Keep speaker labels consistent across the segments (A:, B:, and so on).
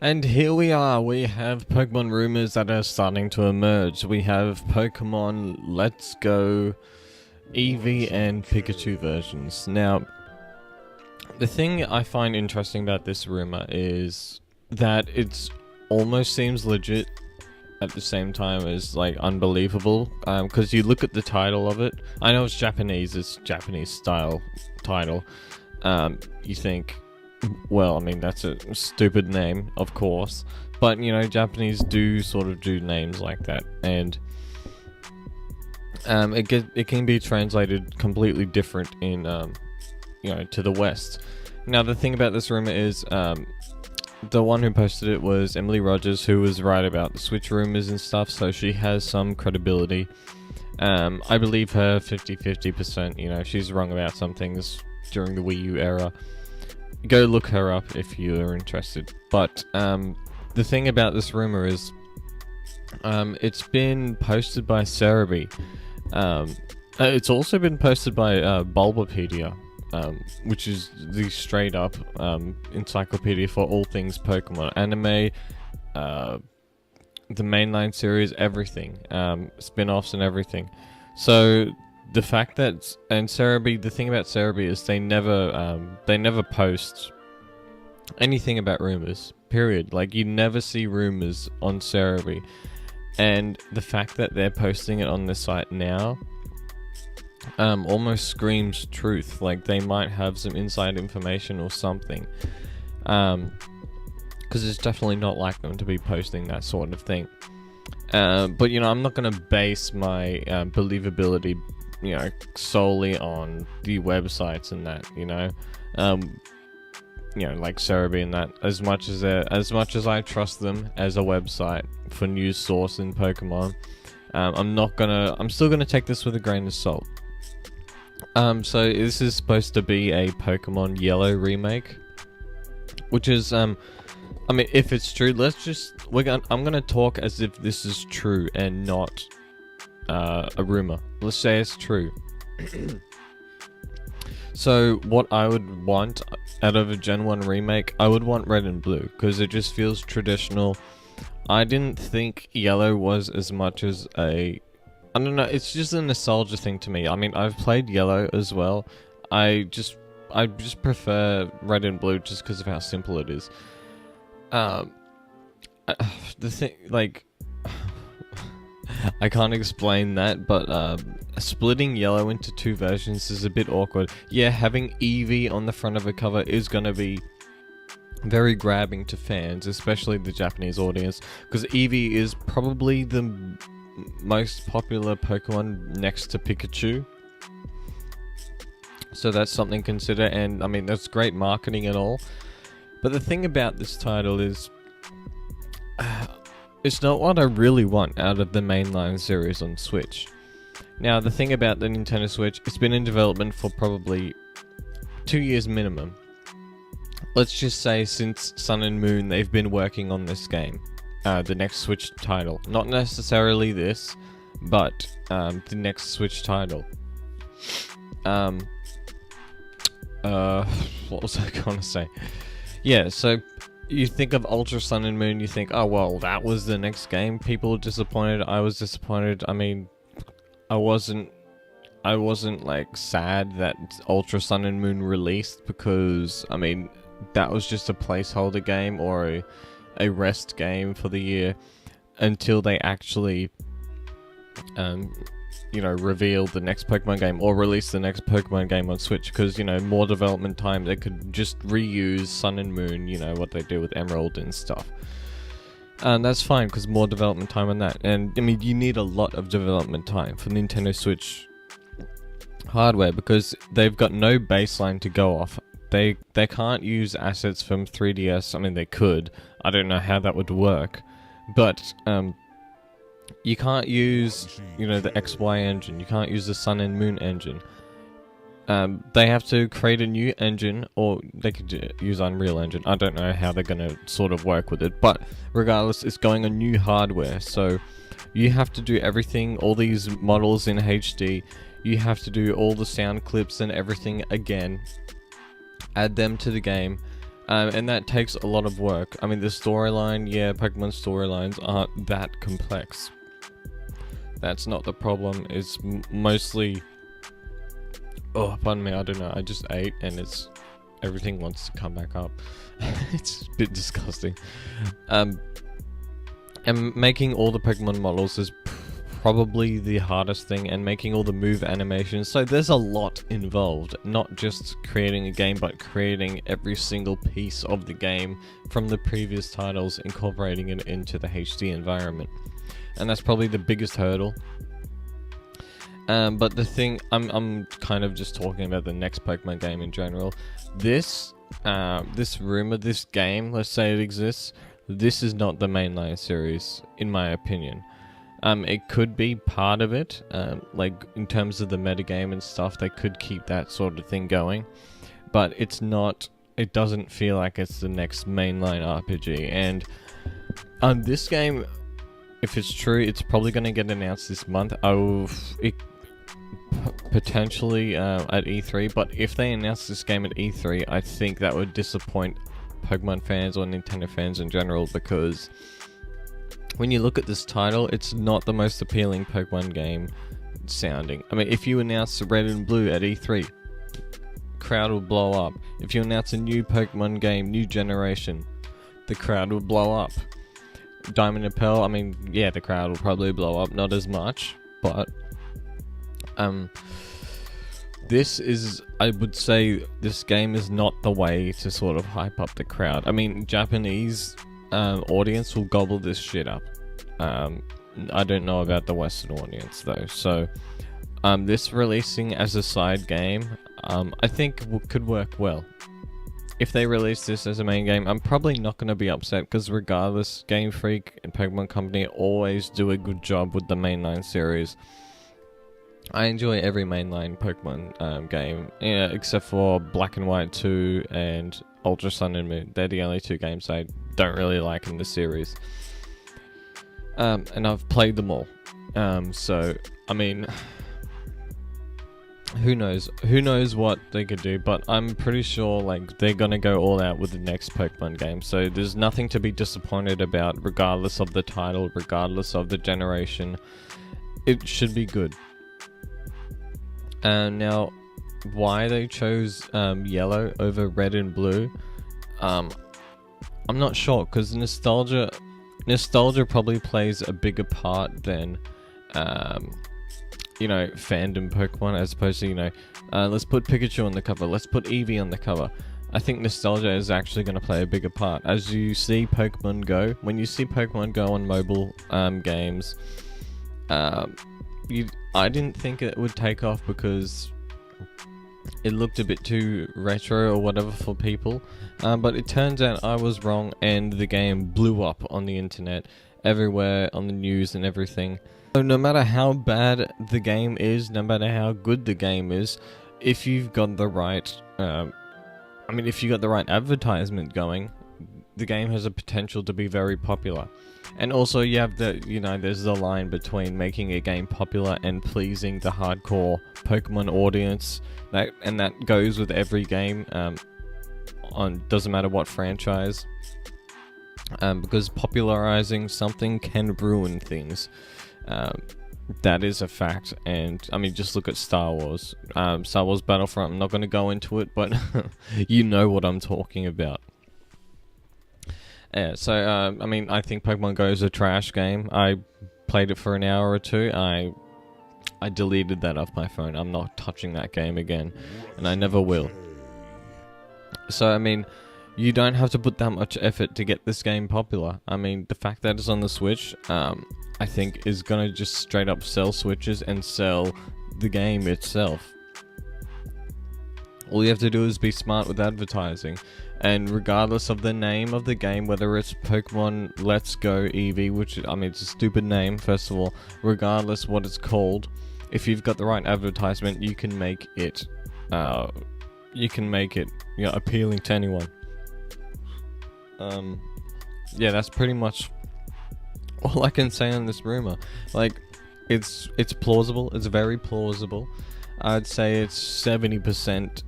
A: And here we are, we have Pokemon rumors that are starting to emerge. We have Pokemon Let's Go, Eevee and Pikachu versions. Now, the thing I find interesting about this rumor is that it almost seems legit at the same time as like unbelievable, because you look at the title of it. I know it's Japanese style title. You think, well, I mean, that's a stupid name, of course, but you know, Japanese do sort of do names like that, and it can be translated completely different in to the West. Now, the thing about this rumor is the one who posted it was Emily Rogers, who was right about the Switch rumors and stuff, so she has some credibility. I believe her 50-50%. You know, she's wrong about some things during the Wii U era. Go look her up if you are interested. But the thing about this rumor is it's been posted by Cerebi. It's also been posted by Bulbapedia, which is the straight up encyclopedia for all things Pokemon. Anime, the mainline series, everything. Spin-offs and everything. So the fact that, and Cerebi, the thing about Cerebi is they never post anything about rumors, period. Like, you never see rumors on Cerebi, and the fact that they're posting it on the site now almost screams truth. Like, they might have some inside information or something, because it's definitely not like them to be posting that sort of thing. But you know, I'm not going to base my believability, you know, solely on the websites and that, you know, like Cerebi and that. As much as I trust them as a website for news source in Pokemon, I'm still gonna take this with a grain of salt. So this is supposed to be a Pokemon Yellow remake, which is, I mean, if it's true, I'm gonna talk as if this is true and not a rumor. Let's say it's true. So what I would want out of a Gen 1 remake, I would want Red and Blue, because it just feels traditional. I didn't think Yellow was as much as I don't know, it's just a nostalgia thing to me. I mean, I've played Yellow as well. I just prefer Red and Blue just because of how simple it is. The thing, like, I can't explain that, but splitting Yellow into two versions is a bit awkward. Yeah, having Eevee on the front of a cover is gonna be very grabbing to fans, especially the Japanese audience, because Eevee is probably the most popular Pokemon next to Pickacku. So that's something to consider, and I mean, that's great marketing and all. But the thing about this title is, it's not what I really want out of the mainline series on Switch. Now, the thing about the Nintendo Switch, it's been in development for probably 2 years minimum. Let's just say since Sun and Moon, they've been working on this game. The next Switch title. Not necessarily this, but the next Switch title. What was I gonna say? Yeah, so you think of Ultra Sun and Moon, you think, oh well, that was the next game. People were disappointed. I was disappointed. I mean, I wasn't like sad that Ultra Sun and Moon released, because I mean, that was just a placeholder game or a rest game for the year until they actually reveal the next Pokemon game or release the next Pokemon game on Switch, because, you know, more development time. They could just reuse Sun and Moon, you know, what they do with Emerald and stuff. And that's fine, because more development time on that. And, I mean, you need a lot of development time for Nintendo Switch hardware, because they've got no baseline to go off. They can't use assets from 3DS. I mean, they could. I don't know how that would work. But, you can't use, you know, the XY engine. You can't use the Sun and Moon engine. They have to create a new engine, or they could use Unreal Engine. I don't know how they're going to sort of work with it, but regardless, it's going on new hardware. So you have to do everything, all these models in HD. You have to do all the sound clips and everything again. Add them to the game. And that takes a lot of work. I mean, the storyline, yeah, Pokemon storylines aren't that complex. That's not the problem. It's mostly... Oh, pardon me, I don't know. I just ate and everything wants to come back up. It's a bit disgusting. And making all the Pokemon models is probably the hardest thing, and making all the move animations. So there's a lot involved, not just creating a game, but creating every single piece of the game from the previous titles, incorporating it into the HD environment. And that's probably the biggest hurdle. But the thing, I'm kind of just talking about the next Pokemon game in general. This rumor, this game, let's say it exists, this is not the mainline series, in my opinion. It could be part of it, like in terms of the metagame and stuff, they could keep that sort of thing going. But it's not, it doesn't feel like it's the next mainline RPG. And this game, if it's true, it's probably going to get announced this month. Potentially at E3, but if they announce this game at E3, I think that would disappoint Pokemon fans or Nintendo fans in general, because when you look at this title, it's not the most appealing Pokemon game sounding. I mean, if you announce Red and Blue at E3, crowd will blow up. If you announce a new Pokemon game, new generation, the crowd will blow up. Diamond and Pearl, I mean, yeah, the crowd will probably blow up, not as much, but this is, I would say, this game is not the way to sort of hype up the crowd. I mean, Japanese audience will gobble this shit up. I don't know about the Western audience though. So, this releasing as a side game, I think could work well. If they release this as a main game, I'm probably not going to be upset, because regardless, Game Freak and Pokemon Company always do a good job with the mainline series. I enjoy every mainline Pokemon game, except for Black and White 2 and Ultra Sun and Moon. They're the only two games I don't really like in the series. And I've played them all. So, I mean, who knows? Who knows what they could do, but I'm pretty sure like they're gonna go all out with the next Pokemon game. So there's nothing to be disappointed about, regardless of the title, regardless of the generation. It should be good. Now, why they chose yellow over red and blue, I'm not sure, because nostalgia probably plays a bigger part than fandom Pokemon, as opposed to, let's put Pickacku on the cover, let's put Eevee on the cover. I think nostalgia is actually going to play a bigger part. As you see Pokemon Go, when you see Pokemon Go on mobile games, I didn't think it would take off because it looked a bit too retro or whatever for people, but it turns out I was wrong, and the game blew up on the internet, everywhere, on the news and everything. So no matter how bad the game is, no matter how good the game is, if you've got the right, if you got the right advertisement going, the game has a potential to be very popular. And also you have the, there's the line between making a game popular and pleasing the hardcore Pokemon audience. That goes with every game, doesn't matter what franchise. Because popularizing something can ruin things. That is a fact. And just look at Star Wars. Star Wars Battlefront, I'm not going to go into it, but you know what I'm talking about. Yeah, so, I think Pokemon Go is a trash game. I played it for an hour or two. I deleted that off my phone. I'm not touching that game again, and I never will. So, you don't have to put that much effort to get this game popular. The fact that it's on the Switch, I think is gonna just straight up sell Switches and sell the game itself. All you have to do is be smart with advertising. And regardless of the name of the game, whether it's Pokemon Let's Go Eevee, which, it's a stupid name, first of all, regardless what it's called, if you've got the right advertisement, you can make it, appealing to anyone. Yeah, that's pretty much all I can say on this rumor. It's plausible, it's very plausible. I'd say it's 70%,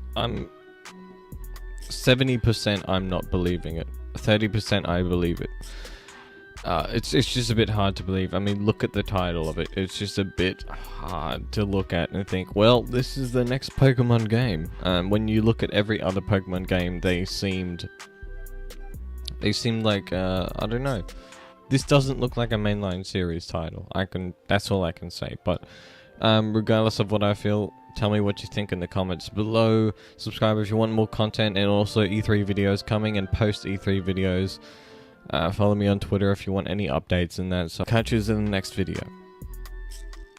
A: 70% I'm not believing it. 30% I believe it. It's just a bit hard to believe. I mean, look at the title of it. It's just a bit hard to look at and think, well, this is the next Pokemon game. When you look at every other Pokemon game, they seemed like, I don't know. This doesn't look like a mainline series title. That's all I can say. But regardless of what I feel, tell me what you think in the comments below. Subscribe if you want more content, and also E3 videos coming and post E3 videos. Follow me on Twitter if you want any updates in that. So catch you in the next video.